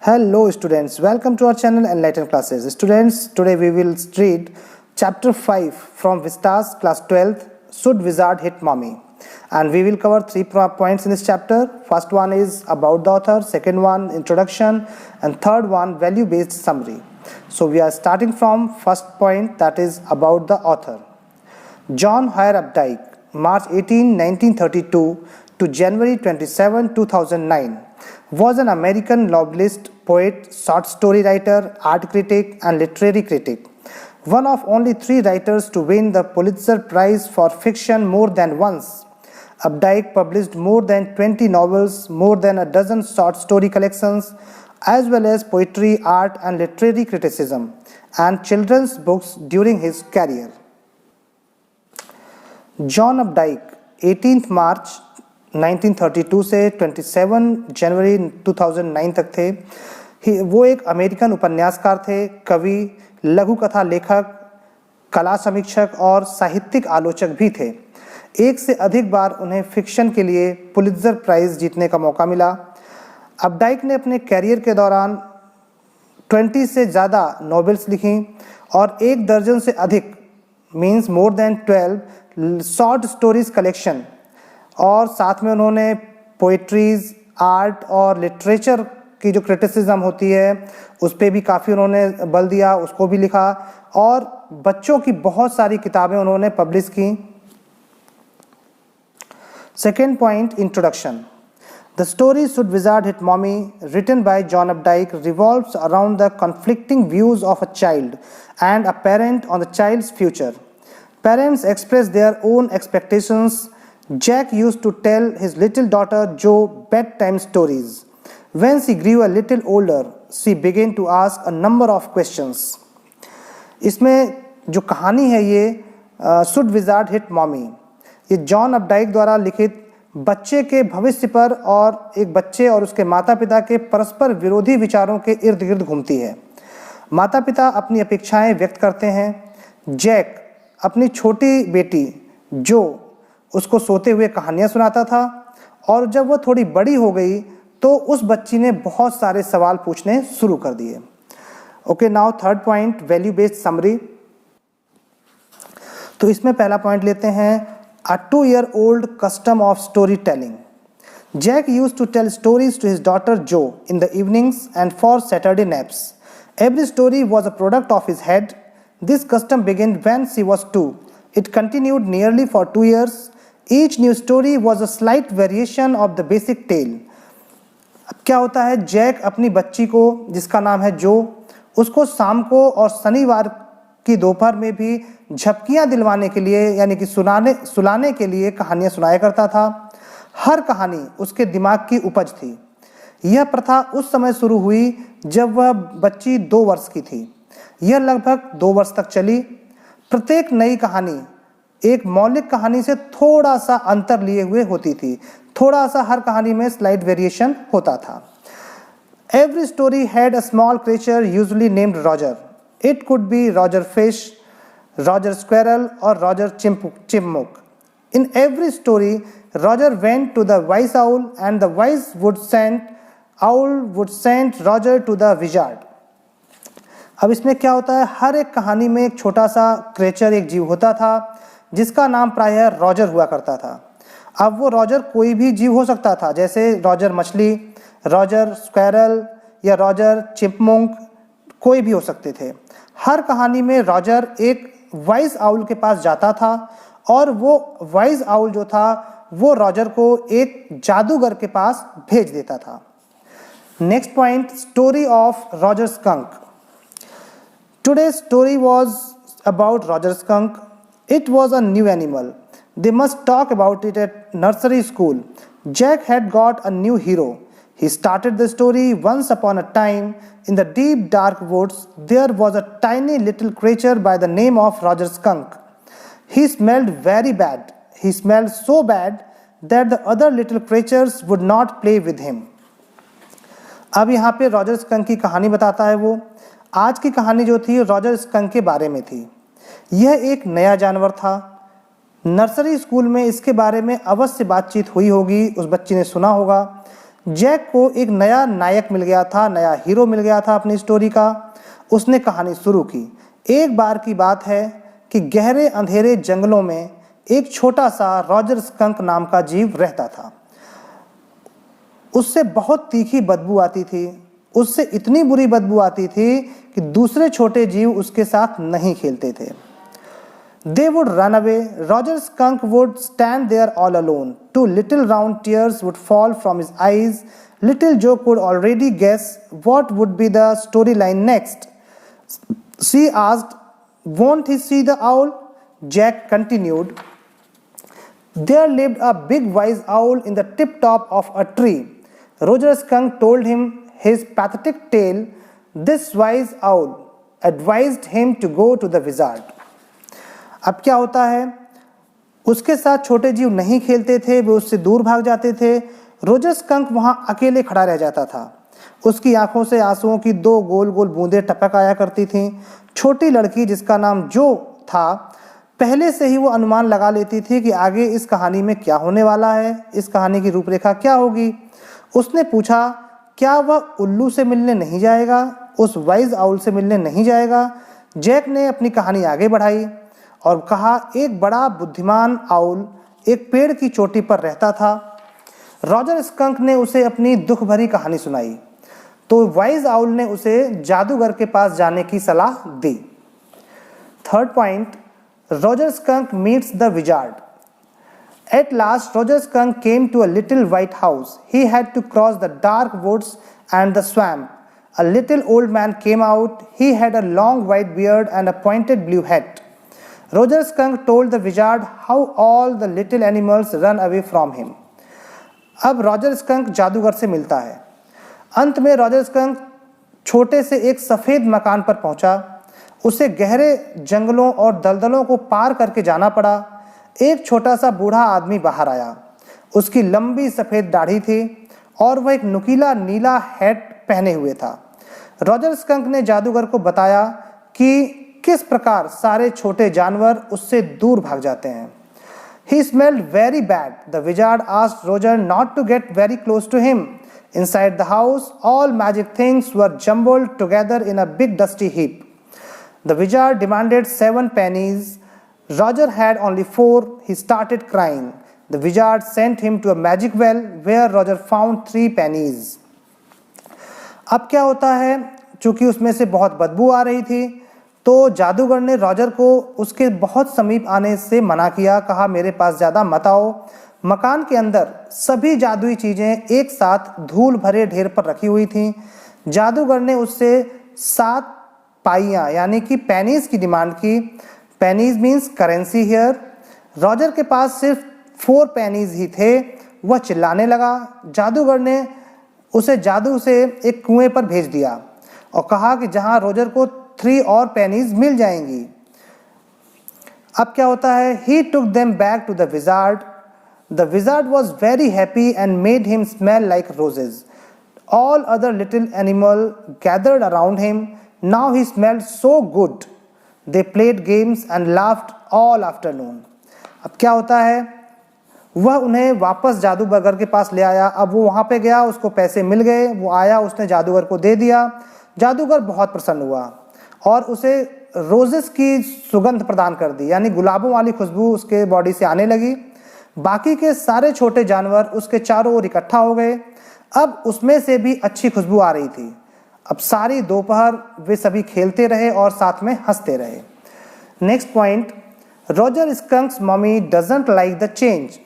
Hello students, welcome to our channel Enlighten classes. Students, today we will read chapter 5 from Vista's class 12th, Should Wizard Hit Mommy? And we will cover 3 points in this chapter. First one is about the author, second one introduction, and third one value based summary. So we are starting from first point, that is about the author. John Hare Updike, March 18, 1932 to January 27, 2009, was an American novelist, poet, short story writer, art critic, and literary critic. One of only 3 writers to win the Pulitzer Prize for fiction more than once. Updike published more than 20 novels, more than a dozen short story collections, as well as poetry, art, and literary criticism, and children's books during his career. John Updike 18 मार्च 1932 से 27 जनवरी 2009 तक थे। वो एक American उपन्यासकार थे, कवि, लघु कथा लेखक, कला समीक्षक और साहित्यिक आलोचक भी थे। एक से अधिक बार उन्हें फिक्शन के लिए पुलित्जर प्राइज़ जीतने का मौका मिला। अपडाइक ने अपने कैरियर के दौरान 20 से ज़्यादा नॉवेल्स लिखी और 1 दर्जन से अधिक means more than 12 short stories collection, और साथ में उन्होंने पोइट्रीज, आर्ट और लिटरेचर की जो क्रिटिसिज्म होती है उस पर भी काफ़ी उन्होंने बल दिया, उसको भी लिखा, और बच्चों की बहुत सारी किताबें उन्होंने पब्लिश की। Second point, introduction. The story Should Wizard Hit Mommy, written by John Updike, revolves around the conflicting views of a child and a parent on the child's future. Parents express their own expectations. Jack used to tell his little daughter Jo bedtime stories. When she grew a little older, she began to ask a number of questions. इसमें जो कहानी है ये Should Wizard Hit Mommy, ये John अपडाइक द्वारा लिखित बच्चे के भविष्य पर और एक बच्चे और उसके माता पिता के परस्पर विरोधी विचारों के इर्द गिर्द घूमती है। माता पिता अपनी अपेक्षाएं व्यक्त करते हैं। जैक अपनी छोटी बेटी जो उसको सोते हुए कहानियां सुनाता था, और जब वह थोड़ी बड़ी हो गई तो उस बच्ची ने बहुत सारे सवाल पूछने शुरू कर दिए। Okay, now third point, value based summary. तो इसमें पहला पॉइंट लेते हैं, a 2-year-old custom of storytelling. Jack used to tell stories to his daughter Jo in the evenings and for Saturday naps. Every story was a product of his head. This custom began when she was 2. It continued nearly for 2 years. Each new story was a slight variation of the basic tale. अब क्या होता है, Jack अपनी बच्ची को, जिसका नाम है जो, उसको शाम को और शनिवार की दोपहर में भी झपकियां दिलवाने के लिए यानी कि सुलाने के लिए कहानियां सुनाया करता था। हर कहानी उसके दिमाग की उपज थी। यह प्रथा उस समय शुरू हुई जब वह बच्ची 2 वर्ष की थी। यह लगभग 2 वर्ष तक चली। प्रत्येक नई कहानी एक मौलिक कहानी से थोड़ा सा अंतर लिए हुए होती थी, थोड़ा सा हर कहानी में स्लाइट वेरिएशन होता था। Every story had a small creature usually named Roger. It could be Roger Fish, Roger Squirrel, or Roger Chipmunk. In every story, Roger went to the wise owl, and the wise owl would send Roger to the wizard. अब इसमें क्या होता है, हर एक कहानी में एक छोटा सा क्रिएचर, एक जीव होता था जिसका नाम प्रायः रॉजर हुआ करता था। अब वो रॉजर कोई भी जीव हो सकता था, जैसे रॉजर मछली, रॉजर स्क्वेरल या रॉजर चिपमुंक, कोई भी हो सकते थे। हर कहानी में रॉजर एक वाइज आउल के पास जाता था और वो वाइज आउल जो था वो रॉजर को एक जादूगर के पास भेज देता था। Next point, story of Roger skunk. Today's story was about Roger Skunk. It was a new animal. They must talk about it at nursery school. Jack had got a new hero. He started the story. Once upon a time, in the deep dark woods, there was a tiny little creature by the name of Roger Skunk. He smelled very bad. He smelled so bad that the other little creatures would not play with him. अब यहाँ पे Roger skunk की कहानी बताता है वो। आज की कहानी जो थी रॉजर स्कंक के बारे में थी। यह एक नया जानवर था। नर्सरी स्कूल में इसके बारे में अवश्य बातचीत हुई होगी, उस बच्ची ने सुना होगा। जैक को एक नया नायक मिल गया था, नया हीरो मिल गया था अपनी स्टोरी का। उसने कहानी शुरू की। एक बार की बात है कि गहरे अंधेरे जंगलों में एक छोटा सा रॉजर स्कंक नाम का जीव रहता था। उससे बहुत तीखी बदबू आती थी। उससे इतनी बुरी बदबू आती थी कि दूसरे छोटे जीव उसके साथ नहीं खेलते थे। They would run away. Roger Skunk would stand there all alone. Two little round tears would fall from his eyes. Little Joe could already guess what would be the storyline next. She asked, "Won't he see the owl?" Jack continued, "There lived a big wise owl in the tip top of a tree." Roger Skunk told him his pathetic tale. This wise owl advised him to go to the wizard. अब क्या होता है, उसके साथ छोटे जीव नहीं खेलते थे, वे उससे दूर भाग जाते थे। रोजर स्कंक वहां अकेले खड़ा रह जाता था। उसकी आंखों से आंसुओं की दो गोल गोल बूंदें टपक आया करती थीं। छोटी लड़की जिसका नाम जो था, पहले से ही वो अनुमान लगा लेती थी कि आगे इस कहानी में क्या होने वाला है, इस कहानी की रूपरेखा क्या होगी। उसने पूछा, क्या वह उल्लू से मिलने नहीं जाएगा, उस वाइज आउल से मिलने नहीं जाएगा। जैक ने अपनी कहानी आगे बढ़ाई और कहा, एक बड़ा बुद्धिमान आउल एक पेड़ की चोटी पर रहता था। रॉजर स्कंक ने उसे अपनी दुख भरी कहानी सुनाई तो वाइज आउल ने उसे जादूगर के पास जाने की सलाह दी। Third point, Roger Skunk meets the wizard. At last, Roger Skunk came to a little white house. He had to cross the dark woods and the swamp. A little old man came out. He had a long white beard and a pointed blue hat. Roger Skunk told the wizard how all the little animals run away from him. अब Roger skunk जादूगर से मिलता है। अंत में Roger skunk छोटे से एक सफ़ेद मकान पर पहुंचा। उसे गहरे जंगलों और दलदलों को पार करके जाना पड़ा। एक छोटा सा बूढ़ा आदमी बाहर आया। उसकी लंबी सफ़ेद दाढ़ी थी और वह एक नुकीला नीला हैट पहने हुए था। रॉजर स्कंक ने जादूगर को बताया कि किस प्रकार सारे छोटे जानवर उससे दूर भाग जाते हैं। He smelled very bad. The wizard asked Roger not to get very close to him. Inside the house, all magic things were jumbled together in a big dusty heap. The wizard demanded 7 pennies. Roger had only 4. He started crying. The wizard sent him to a magic well where Roger found 3 pennies. अब क्या होता है, चूंकि उसमें से बहुत बदबू आ रही थी तो जादूगर ने रॉजर को उसके बहुत समीप आने से मना किया। कहा, मेरे पास ज़्यादा मत आओ। मकान के अंदर सभी जादुई चीज़ें एक साथ धूल भरे ढेर पर रखी हुई थीं। जादूगर ने उससे 7 पाइयाँ यानी कि पेनीज की डिमांड की। Pennies means currency here. Roger के पास सिर्फ 4 पेनीज ही थे। वह चिल्लाने लगा। जादूगर ने उसे जादू से एक कुएं पर भेज दिया और कहा कि जहां रॉजर को 3 और पेनीज मिल जाएंगी। अब क्या होता है, he took them back to the wizard. The wizard was very happy and made him smell like roses. All other little animals gathered around him. Now he smelled so good. They played games and laughed all afternoon. अब क्या होता है, वह उन्हें वापस जादूगर के पास ले आया। अब वो वहाँ पे गया, उसको पैसे मिल गए। वो आया, उसने जादूगर को दे दिया। जादूगर बहुत प्रसन्न हुआ और उसे रोजेस की सुगंध प्रदान कर दी, यानी गुलाबों वाली खुशबू उसके बॉडी से आने लगी। बाकी के सारे छोटे जानवर उसके चारों ओर इकट्ठा हो गए। अब उसमें से भी अच्छी खुशबू आ रही थी। अब सारी दोपहर वे सभी खेलते रहे और साथ में हंसते रहे। Next point, Roger Skunk's mummy doesn't like the change.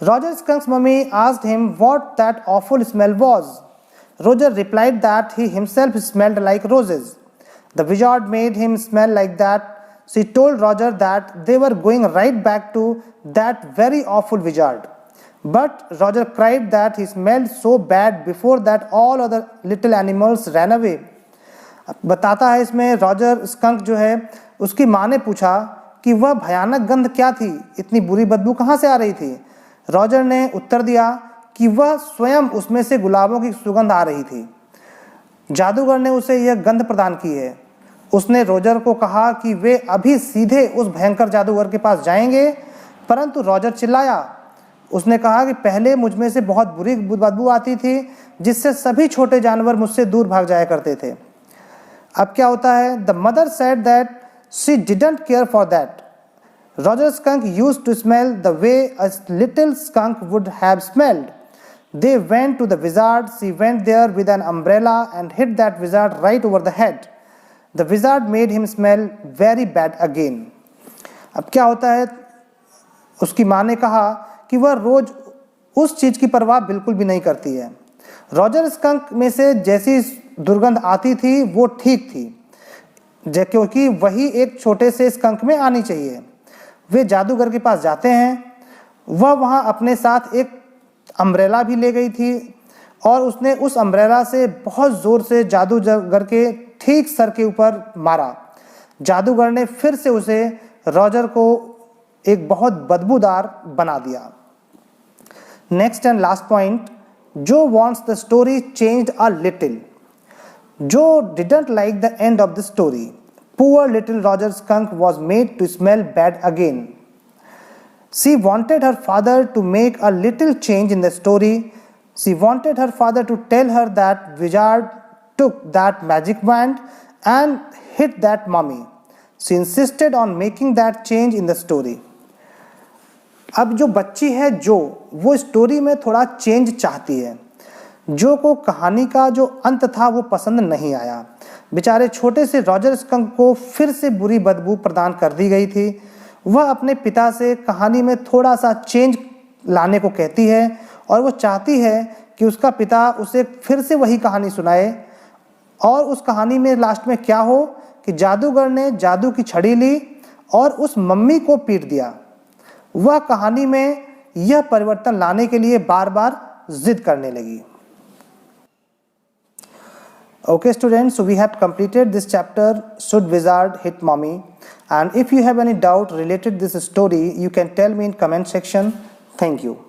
Roger Skunk's mummy asked him what that awful smell was. Roger replied that he himself smelled like roses. The wizard made him smell like that. She told Roger that they were going right back to that very awful wizard. But Roger cried that he smelled so bad before that all other little animals ran away. बताता है इसमें, Roger skunk जो है उसकी माँ ने पूछा कि वह भयानक गंध क्या थी, इतनी बुरी बदबू कहाँ से आ रही थी। रॉजर ने उत्तर दिया कि वह स्वयं उसमें से गुलाबों की सुगंध आ रही थी। जादूगर ने उसे यह गंध प्रदान की है। उसने रॉजर को कहा कि वे अभी सीधे उस भयंकर जादूगर के पास जाएंगे, परंतु रॉजर चिल्लाया, उसने कहा कि पहले मुझ में से बहुत बुरी बदबू आती थी जिससे सभी छोटे जानवर मुझसे दूर भाग जाया करते थे। अब क्या होता है? The mother said that she didn't care for that. Roger Skunk used to smell the way a little skunk would have smelled. They went to the wizard. She went there with an umbrella and hit that wizard right over the head. The wizard made him smell very bad again. अब क्या होता है? उसकी माँ ने कहा कि वह रोज उस चीज की परवाह बिल्कुल भी नहीं करती है। रॉजर स्कंक में से जैसी दुर्गंध आती थी वो ठीक थी, क्योंकि वही एक छोटे से स्कंक में आनी चाहिए। वे जादूगर के पास जाते हैं। वह वहाँ अपने साथ एक अम्ब्रेला भी ले गई थी और उसने उस अम्ब्रेला से बहुत ज़ोर से जादूगर के ठीक सर के ऊपर मारा। जादूगर ने फिर से उसे रॉजर को एक बहुत बदबूदार बना दिया। नेक्स्ट एंड लास्ट पॉइंट, जो wants the story changed a little. Joe didn't like the end of the story. Poor little Roger skunk was made to smell bad again. She wanted her father to make a little change in the story. She wanted her father to tell her that wizard took that magic wand and hit that mummy. She insisted on making that change in the story. अब जो बच्ची है जो, वो story में थोड़ा change चाहती है। जो को कहानी का जो अंत था वो पसंद नहीं आया। बेचारे छोटे से रॉजर स्कंक को फिर से बुरी बदबू प्रदान कर दी गई थी। वह अपने पिता से कहानी में थोड़ा सा चेंज लाने को कहती है और वो चाहती है कि उसका पिता उसे फिर से वही कहानी सुनाए और उस कहानी में लास्ट में क्या हो कि जादूगर ने जादू की छड़ी ली और उस मम्मी को पीट दिया। वह कहानी में यह परिवर्तन लाने के लिए बार बार जिद करने लगी। Okay students, so we have completed this chapter, Should Wizard Hit Mommy? And if you have any doubt related to this story, you can tell me in comment section. Thank you.